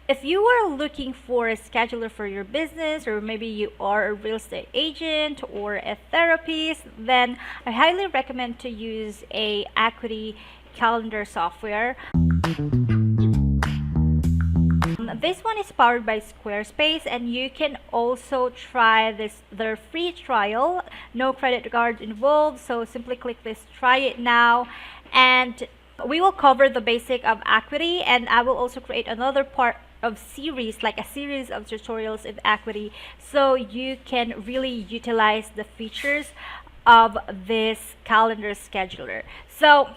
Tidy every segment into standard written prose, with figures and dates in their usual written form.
if you are looking for a scheduler for your business, or maybe you are a real estate agent or a therapist, then I highly recommend to use a Acuity calendar software. This one is powered by Squarespace, and you can also try their free trial. No credit card involved, so simply click this try it now, and we will cover the basic of Acuity, and I will also create another part of series, like a series of tutorials in Acuity, so you can really utilize the features of this calendar scheduler. So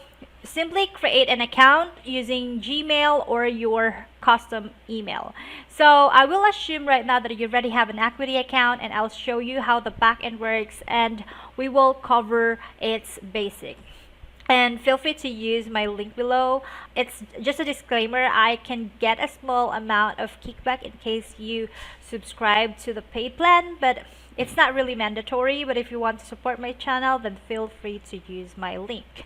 simply create an account using Gmail or your custom email. So I will assume right now that you already have an Acuity account, and I'll show you how the backend works, and we will cover its basic. And feel free to use my link below. It's just a disclaimer, I can get a small amount of kickback in case you subscribe to the paid plan, but it's not really mandatory. But if you want to support my channel, then feel free to use my link.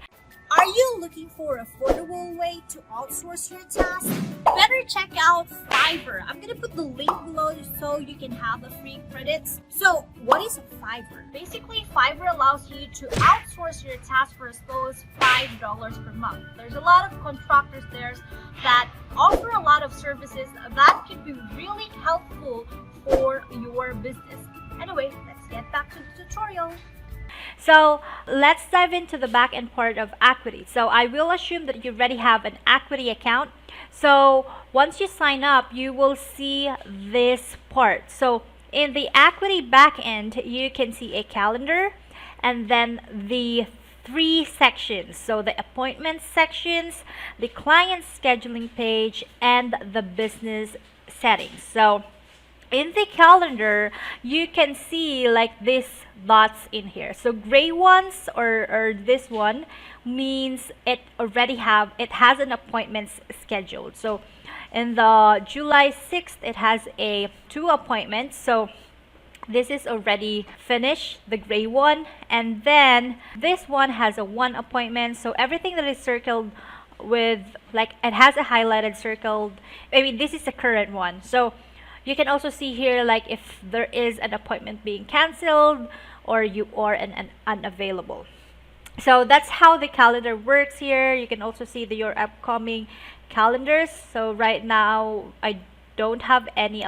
Are you looking for an affordable way to outsource your tasks? Better check out Fiverr. I'm gonna put the link below so you can have the free credits. So what is Fiverr? Basically, Fiverr allows you to outsource your tasks for as low as $5 per month. There's a lot of contractors there that offer a lot of services that could be really helpful for your business. Anyway, let's get back to the tutorial. So let's dive into the back end part of Acuity. So I will assume that you already have an Acuity account. So once you sign up, you will see this part. So in the Acuity backend, you can see a calendar and then the three sections. So the appointments sections, the client scheduling page, and the business settings. So in the calendar, you can see like these dots in here. So gray ones, or this one, means it has an appointment scheduled. So in the July 6th, it has two appointments. So this is already finished, the gray one. And then this one has a one appointment. So everything that is circled with, like, it has a highlighted circled, I mean, this is the current one. So you can also see here, like, if there is an appointment being canceled or you are unavailable. So that's how the calendar works here. You can also see your upcoming calendars. So right now, I don't have any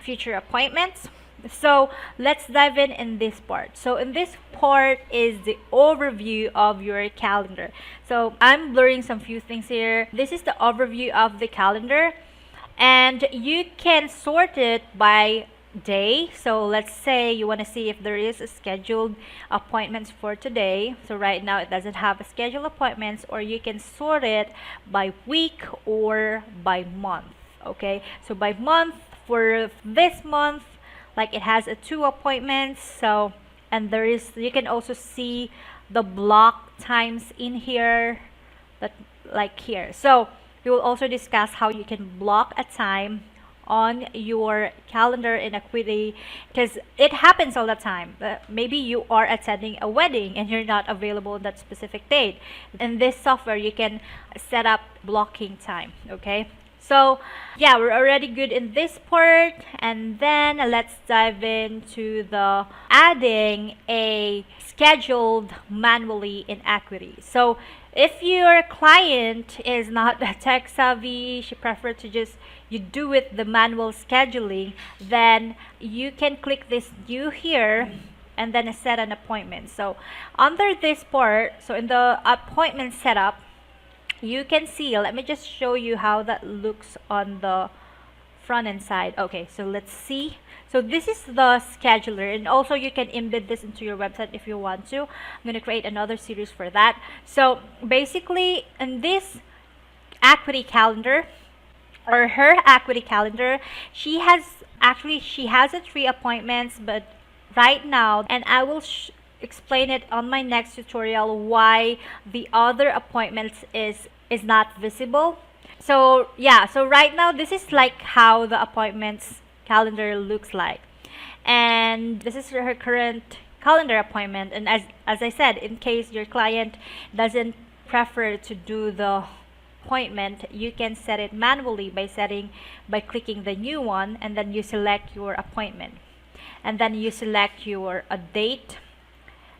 future appointments. So let's dive in this part. So in this part is the overview of your calendar. So I'm blurring some few things here. This is the overview of the calendar. And you can sort it by day. So let's say you want to see if there is a scheduled appointments for today. So right now it doesn't have a scheduled appointments, or you can sort it by week or by month. Okay, so by month, for this month, like, it has two appointments. So, and you can also see the block times in here, that, like, here. So we will also discuss how you can block a time on your calendar in Acuity, because it happens all the time. Maybe you are attending a wedding and you're not available on that specific date. In this software, you can set up blocking time. Okay, so yeah, we're already good in this part, and then let's dive into the adding a scheduled manually in Acuity. So if your client is not tech savvy, she prefers to just you do it the manual scheduling, then you can click this new here and then set an appointment. So under this part, so in the appointment setup, you can see, let me just show you how that looks on the front end side. Okay, so let's see. So this is the scheduler, and also you can embed this into your website if you want to. I'm going to create another series for that. So basically, in this Acuity calendar, or her Acuity calendar, she has three appointments, but right now, and I will explain it on my next tutorial, why the other appointments is not visible. So yeah, so right now this is like how the appointments calendar looks like, and this is her current calendar appointment. And as I said, in case your client doesn't prefer to do the appointment, you can set it manually by clicking the new one, and then you select your appointment, and then you select your a date,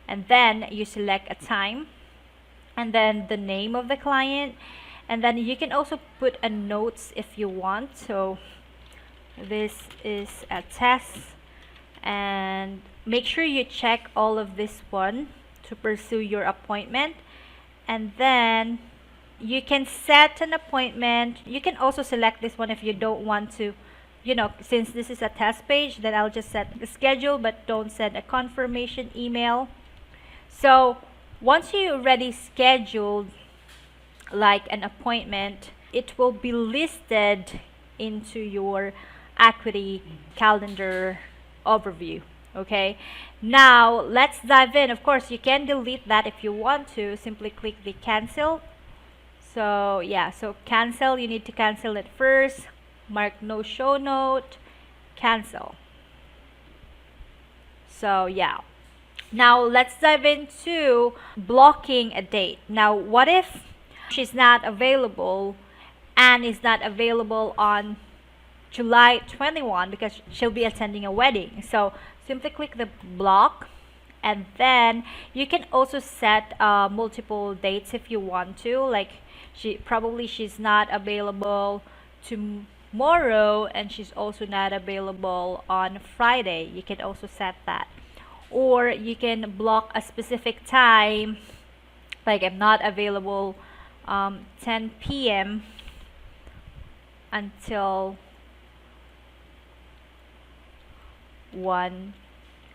and then you select a time, and then the name of the client, and then you can also put a notes if you want. So this is a test, and make sure you check all of this one to pursue your appointment. And then you can set an appointment. You can also select this one if you don't want to, since this is a test page, then I'll just set the schedule, but don't send a confirmation email. So once you already scheduled like an appointment, it will be listed into your Acuity calendar overview. Okay, now let's dive in. Of course, you can delete that if you want to. Simply click the cancel. So yeah, so cancel, you need to cancel it first. Mark no show note, cancel. So yeah, now let's dive into blocking a date. Now what if she's not available and is not available on July 21 because she'll be attending a wedding? So simply click the block, and then you can also set multiple dates if you want to. Like she's not available tomorrow, and she's also not available on Friday. You can also set that, or you can block a specific time, like I'm not available 10 p.m. until 1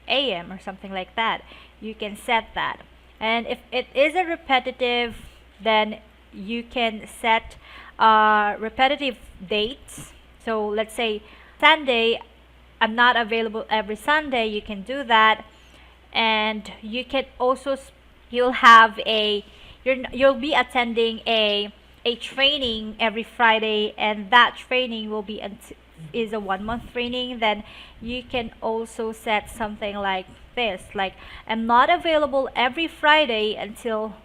a.m. or something like that. You can set that. And if it is a repetitive, then you can set repetitive dates. So let's say Sunday, I'm not available every Sunday. You can do that. And you can also you'll be attending a training every Friday, and that training will be is a 1-month training. Then you can also set something like this, like I'm not available every Friday until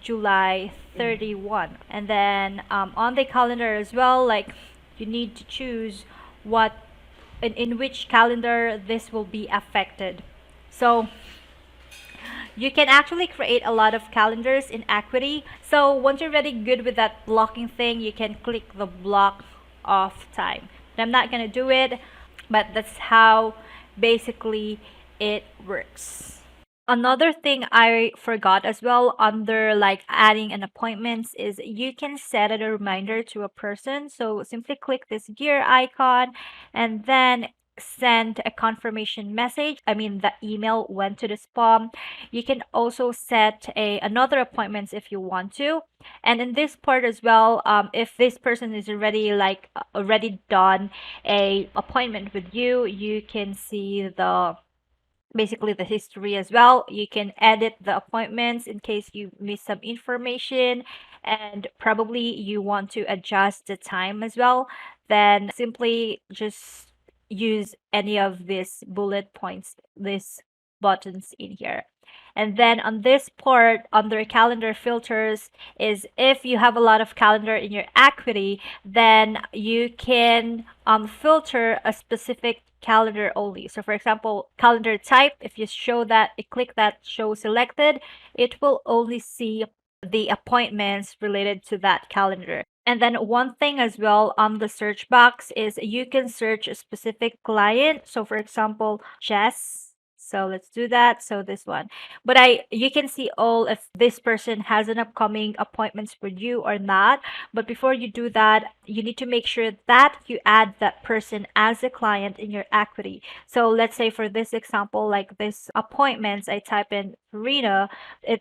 July 31. And then on the calendar as well, like you need to choose what in which calendar this will be affected. So you can actually create a lot of calendars in Acuity. So once you're already good with that blocking thing, you can click the block off time. But I'm not gonna do it, but that's how basically it works. Another thing I forgot as well under like adding an appointments is you can set a reminder to a person. So simply click this gear icon and then send a confirmation message. I mean, the email went to the spam. You can also set another appointments if you want to. And in this part as well, if this person is already done a appointment with you, you can see basically the history as well. You can edit the appointments in case you miss some information, and probably you want to adjust the time as well. Then simply just use any of these bullet points, these buttons in here. And then on this part under calendar filters is if you have a lot of calendar in your Acuity, then you can filter a specific calendar only. So for example, calendar type, if you click that show selected, it will only see the appointments related to that calendar. And then one thing as well on the search box is you can search a specific client. So for example, Jess. So let's do that. So this one. But you can see all if this person has an upcoming appointments with you or not. But before you do that, you need to make sure that you add that person as a client in your Acuity. So let's say for this example, like this appointments, I type in Rena,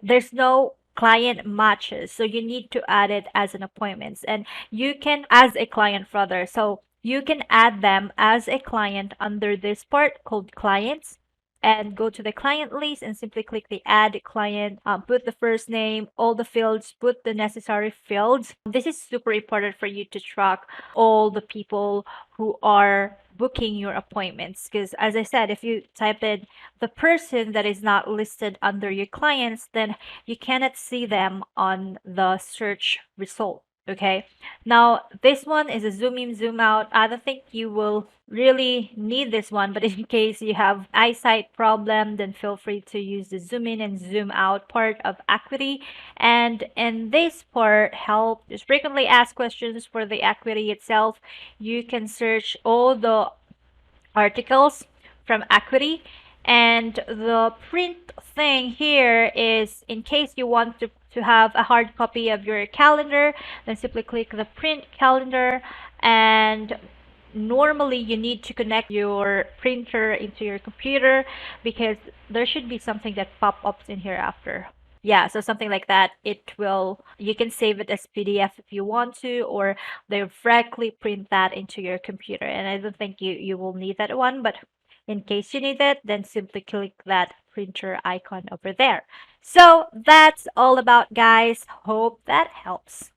there's no client matches, so you need to add it as an appointments, and you can as a client rather. So you can add them as a client under this part called clients, and go to the client list and simply click the add client, put the first name, all the fields, put the necessary fields. This is super important for you to track all the people who are booking your appointments, because as I said, if you type in the person that is not listed under your clients, then you cannot see them on the search result. Okay, now this one is a zoom in, zoom out. I don't think you will really need this one, but in case you have eyesight problem, then feel free to use the zoom in and zoom out part of Acuity. And in this part, help just frequently asked questions for the Acuity itself. You can search all the articles from Acuity. And the print thing here is in case you want to have a hard copy of your calendar, then simply click the print calendar. And normally you need to connect your printer into your computer because there should be something that pop-ups in here after. Yeah, so something like that. It will, you can save it as PDF if you want to, or directly print that into your computer. And I don't think you will need that one, but in case you need it, then simply click that printer icon over there. So that's all about, guys. Hope that helps.